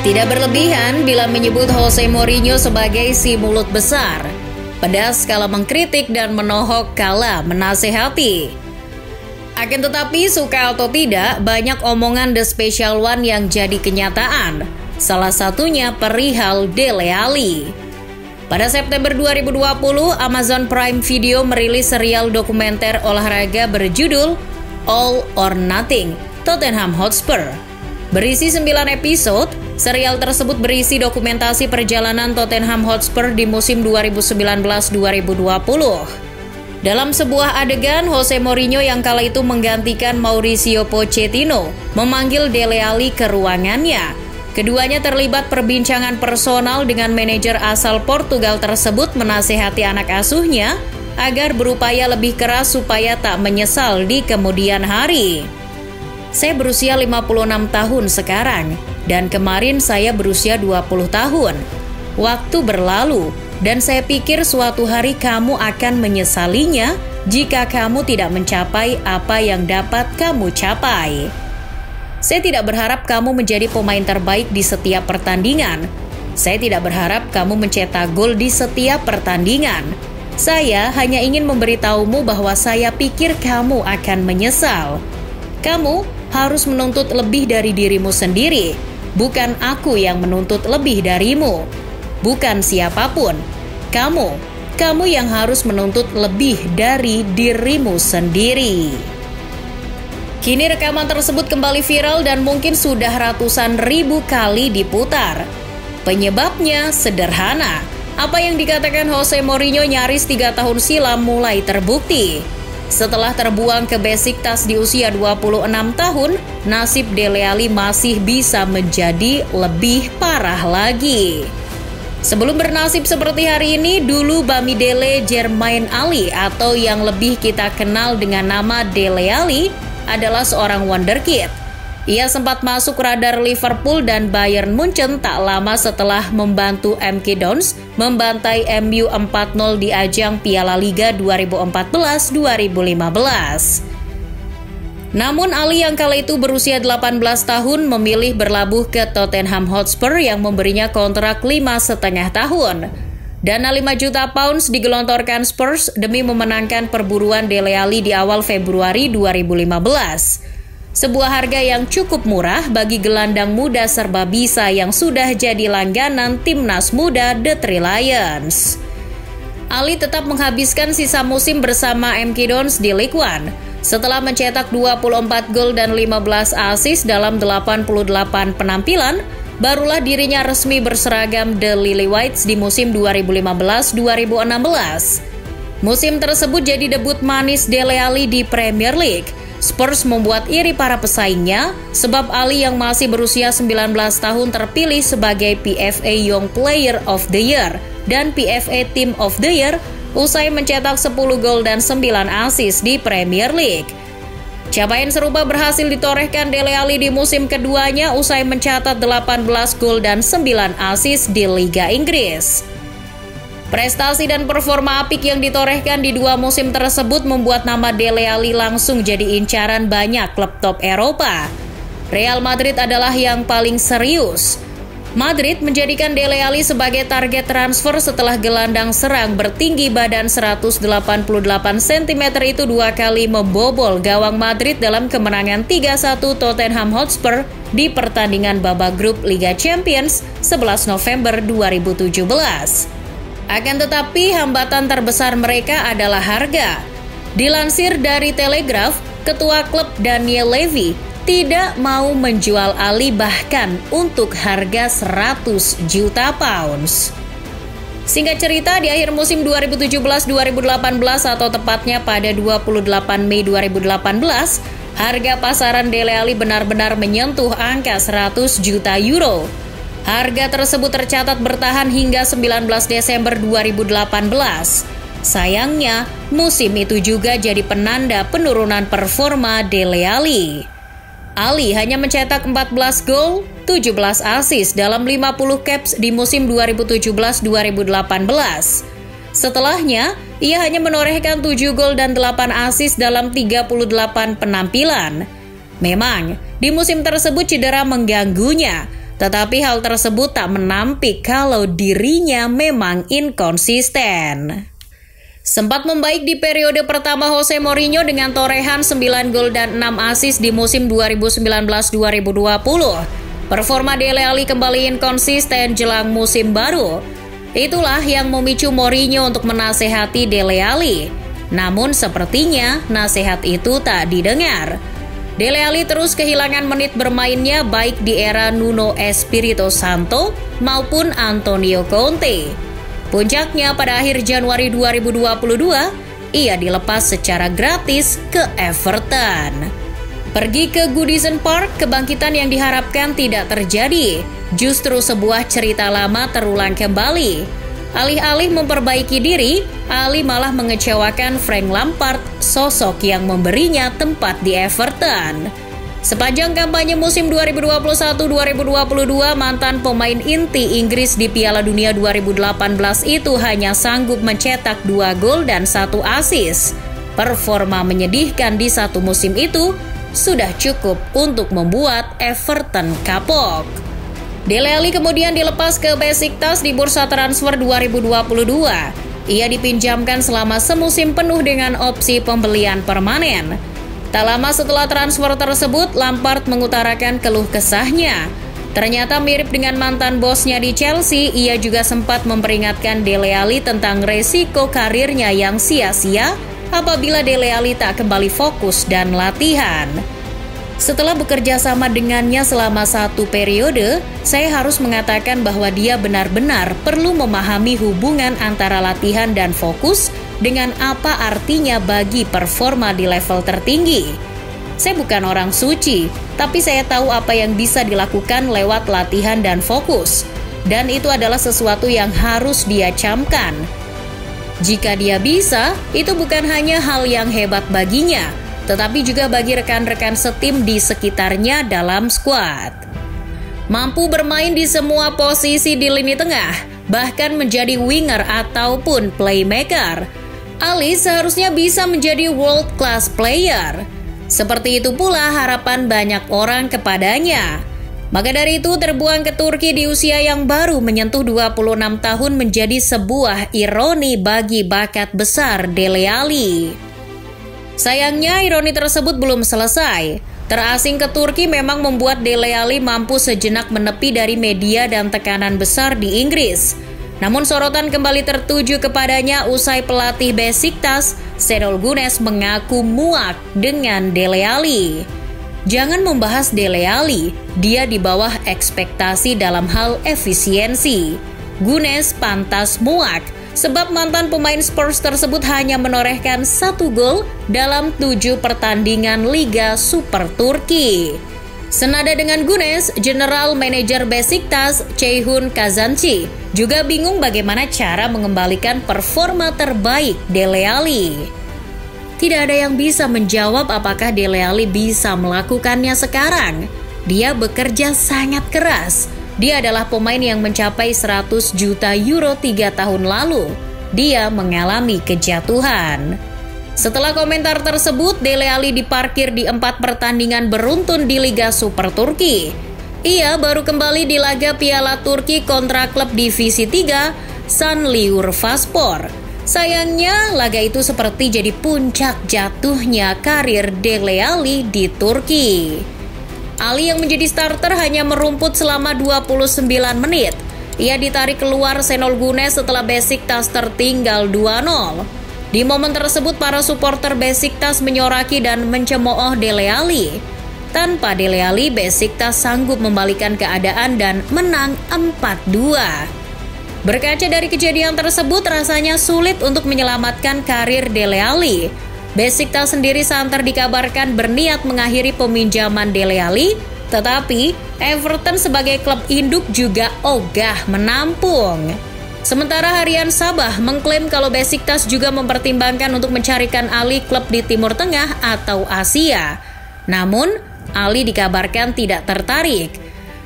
Tidak berlebihan bila menyebut Jose Mourinho sebagai si mulut besar. Pedas kala mengkritik dan menohok kala menasehati. Akan tetapi, suka atau tidak, banyak omongan The Special One yang jadi kenyataan. Salah satunya perihal Dele Alli. Pada September 2020, Amazon Prime Video merilis serial dokumenter olahraga berjudul All or Nothing, Tottenham Hotspur. Berisi 9 episode, serial tersebut berisi dokumentasi perjalanan Tottenham Hotspur di musim 2019-2020. Dalam sebuah adegan, Jose Mourinho yang kala itu menggantikan Mauricio Pochettino memanggil Dele Alli ke ruangannya. Keduanya terlibat perbincangan personal dengan manajer asal Portugal tersebut menasehati anak asuhnya agar berupaya lebih keras supaya tak menyesal di kemudian hari. Saya berusia 56 tahun sekarang, dan kemarin saya berusia 20 tahun. Waktu berlalu, dan saya pikir suatu hari kamu akan menyesalinya jika kamu tidak mencapai apa yang dapat kamu capai. Saya tidak berharap kamu menjadi pemain terbaik di setiap pertandingan. Saya tidak berharap kamu mencetak gol di setiap pertandingan. Saya hanya ingin memberitahumu bahwa saya pikir kamu akan menyesal. Kamu harus menuntut lebih dari dirimu sendiri, bukan aku yang menuntut lebih darimu. Bukan siapapun, kamu yang harus menuntut lebih dari dirimu sendiri. Kini rekaman tersebut kembali viral dan mungkin sudah ratusan ribu kali diputar. Penyebabnya sederhana, apa yang dikatakan Jose Mourinho nyaris 3 tahun silam mulai terbukti. Setelah terbuang ke Besiktas di usia 26 tahun, nasib Dele Alli masih bisa menjadi lebih parah lagi. Sebelum bernasib seperti hari ini, dulu Bamidele Germain Alli atau yang lebih kita kenal dengan nama Dele Alli adalah seorang wonderkid. Ia sempat masuk radar Liverpool dan Bayern Munchen tak lama setelah membantu MK Dons membantai MU 4-0 di ajang Piala Liga 2014-2015. Namun Alli yang kala itu berusia 18 tahun memilih berlabuh ke Tottenham Hotspur yang memberinya kontrak 5,5 tahun. Dana 5 juta pounds digelontorkan Spurs demi memenangkan perburuan Dele Alli di awal Februari 2015. Sebuah harga yang cukup murah bagi gelandang muda serba bisa yang sudah jadi langganan timnas muda The Three Lions. Alli tetap menghabiskan sisa musim bersama MK Dons di League One. Setelah mencetak 24 gol dan 15 assist dalam 88 penampilan, barulah dirinya resmi berseragam The Lily Whites di musim 2015-2016. Musim tersebut jadi debut manis Dele Alli di Premier League. Spurs membuat iri para pesaingnya sebab Alli yang masih berusia 19 tahun terpilih sebagai PFA Young Player of the Year dan PFA Team of the Year usai mencetak 10 gol dan 9 assist di Premier League. Capaian serupa berhasil ditorehkan Dele Alli di musim keduanya usai mencatat 18 gol dan 9 assist di Liga Inggris. Prestasi dan performa apik yang ditorehkan di 2 musim tersebut membuat nama Dele Alli langsung jadi incaran banyak klub top Eropa. Real Madrid adalah yang paling serius. Madrid menjadikan Dele Alli sebagai target transfer setelah gelandang serang bertinggi badan 188 cm itu 2 kali membobol gawang Madrid dalam kemenangan 3-1 Tottenham Hotspur di pertandingan babak grup Liga Champions 11 November 2017. Akan tetapi hambatan terbesar mereka adalah harga. Dilansir dari Telegraph, ketua klub Daniel Levy tidak mau menjual Alli bahkan untuk harga 100 juta pounds. Singkat cerita, di akhir musim 2017-2018 atau tepatnya pada 28 Mei 2018, harga pasaran Dele Alli benar-benar menyentuh angka 100 juta euro. Harga tersebut tercatat bertahan hingga 19 Desember 2018. Sayangnya, musim itu juga jadi penanda penurunan performa Dele Alli. Alli hanya mencetak 14 gol, 17 assist dalam 50 caps di musim 2017-2018. Setelahnya, ia hanya menorehkan 7 gol dan 8 assist dalam 38 penampilan. Memang, di musim tersebut cedera mengganggunya. Tetapi hal tersebut tak menampik kalau dirinya memang inkonsisten. Sempat membaik di periode pertama Jose Mourinho dengan torehan 9 gol dan 6 assist di musim 2019-2020. Performa Dele Alli kembali inkonsisten jelang musim baru. Itulah yang memicu Mourinho untuk menasehati Dele Alli. Namun sepertinya nasihat itu tak didengar. Dele Alli terus kehilangan menit bermainnya baik di era Nuno Espirito Santo maupun Antonio Conte. Puncaknya pada akhir Januari 2022, ia dilepas secara gratis ke Everton. Pergi ke Goodison Park, kebangkitan yang diharapkan tidak terjadi. Justru sebuah cerita lama terulang kembali. Alih-alih memperbaiki diri, Ali malah mengecewakan Frank Lampard, sosok yang memberinya tempat di Everton. Sepanjang kampanye musim 2021-2022, mantan pemain inti Inggris di Piala Dunia 2018 itu hanya sanggup mencetak 2 gol dan 1 assist. Performa menyedihkan di satu musim itu sudah cukup untuk membuat Everton kapok. Dele Alli kemudian dilepas ke Besiktas di bursa transfer 2022. Ia dipinjamkan selama semusim penuh dengan opsi pembelian permanen. Tak lama setelah transfer tersebut, Lampard mengutarakan keluh kesahnya. Ternyata mirip dengan mantan bosnya di Chelsea, ia juga sempat memperingatkan Dele Alli tentang resiko karirnya yang sia-sia apabila Dele Alli tak kembali fokus dan latihan. Setelah bekerja sama dengannya selama 1 periode, saya harus mengatakan bahwa dia benar-benar perlu memahami hubungan antara latihan dan fokus dengan apa artinya bagi performa di level tertinggi. Saya bukan orang suci, tapi saya tahu apa yang bisa dilakukan lewat latihan dan fokus. Dan itu adalah sesuatu yang harus dia camkan. Jika dia bisa, itu bukan hanya hal yang hebat baginya, tetapi juga bagi rekan-rekan setim di sekitarnya dalam skuad. Mampu bermain di semua posisi di lini tengah, bahkan menjadi winger ataupun playmaker. Ali seharusnya bisa menjadi world class player. Seperti itu pula harapan banyak orang kepadanya. Maka dari itu terbuang ke Turki di usia yang baru menyentuh 26 tahun menjadi sebuah ironi bagi bakat besar Dele Alli. Sayangnya ironi tersebut belum selesai. Terasing ke Turki memang membuat Dele Alli mampu sejenak menepi dari media dan tekanan besar di Inggris. Namun sorotan kembali tertuju kepadanya usai pelatih Besiktas, Şenol Güneş mengaku muak dengan Dele Alli. Jangan membahas Dele Alli, dia di bawah ekspektasi dalam hal efisiensi. Güneş pantas muak, sebab mantan pemain Spurs tersebut hanya menorehkan 1 gol dalam 7 pertandingan Liga Super Turki. Senada dengan Güneş, General Manager Besiktas, Ceyhun Kazanci, juga bingung bagaimana cara mengembalikan performa terbaik Dele Alli. Tidak ada yang bisa menjawab apakah Dele Alli bisa melakukannya sekarang. Dia bekerja sangat keras. Dia adalah pemain yang mencapai 100 juta euro 3 tahun lalu. Dia mengalami kejatuhan. Setelah komentar tersebut, Dele Alli diparkir di 4 pertandingan beruntun di Liga Super Turki. Ia baru kembali di laga Piala Turki kontra klub Divisi 3, Şanlıurfaspor. Sayangnya, laga itu seperti jadi puncak jatuhnya karir Dele Alli di Turki. Alli yang menjadi starter hanya merumput selama 29 menit. Ia ditarik keluar Şenol Güneş setelah Besiktas tertinggal 2-0. Di momen tersebut, para supporter Besiktas menyoraki dan mencemooh Dele Alli. Tanpa Dele Alli, Besiktas sanggup membalikan keadaan dan menang 4-2. Berkaca dari kejadian tersebut, rasanya sulit untuk menyelamatkan karir Dele Alli. Besiktas sendiri santer dikabarkan berniat mengakhiri peminjaman Dele Alli, tetapi Everton sebagai klub induk juga ogah menampung. Sementara Harian Sabah mengklaim kalau Besiktas juga mempertimbangkan untuk mencarikan Alli klub di Timur Tengah atau Asia. Namun, Alli dikabarkan tidak tertarik.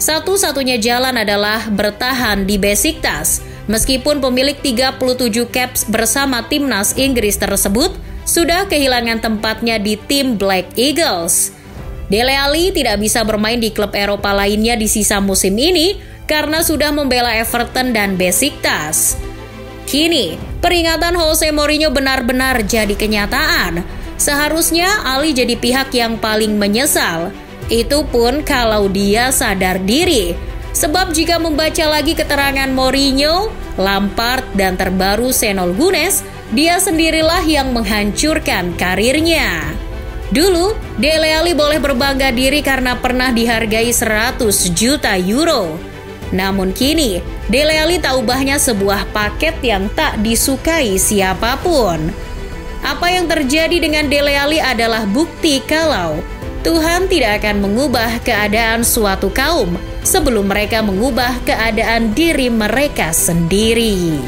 Satu-satunya jalan adalah bertahan di Besiktas. Meskipun pemilik 37 caps bersama timnas Inggris tersebut sudah kehilangan tempatnya di tim Black Eagles. Dele Alli tidak bisa bermain di klub Eropa lainnya di sisa musim ini karena sudah membela Everton dan Besiktas. Kini, peringatan Jose Mourinho benar-benar jadi kenyataan. Seharusnya Ali jadi pihak yang paling menyesal. Itu pun kalau dia sadar diri. Sebab jika membaca lagi keterangan Mourinho, Lampard, dan terbaru Senol Gunes, dia sendirilah yang menghancurkan karirnya. Dulu, Dele Alli boleh berbangga diri karena pernah dihargai 100 juta euro. Namun kini, Dele Alli tak ubahnya sebuah paket yang tak disukai siapapun. Apa yang terjadi dengan Dele Alli adalah bukti kalau Tuhan tidak akan mengubah keadaan suatu kaum sebelum mereka mengubah keadaan diri mereka sendiri.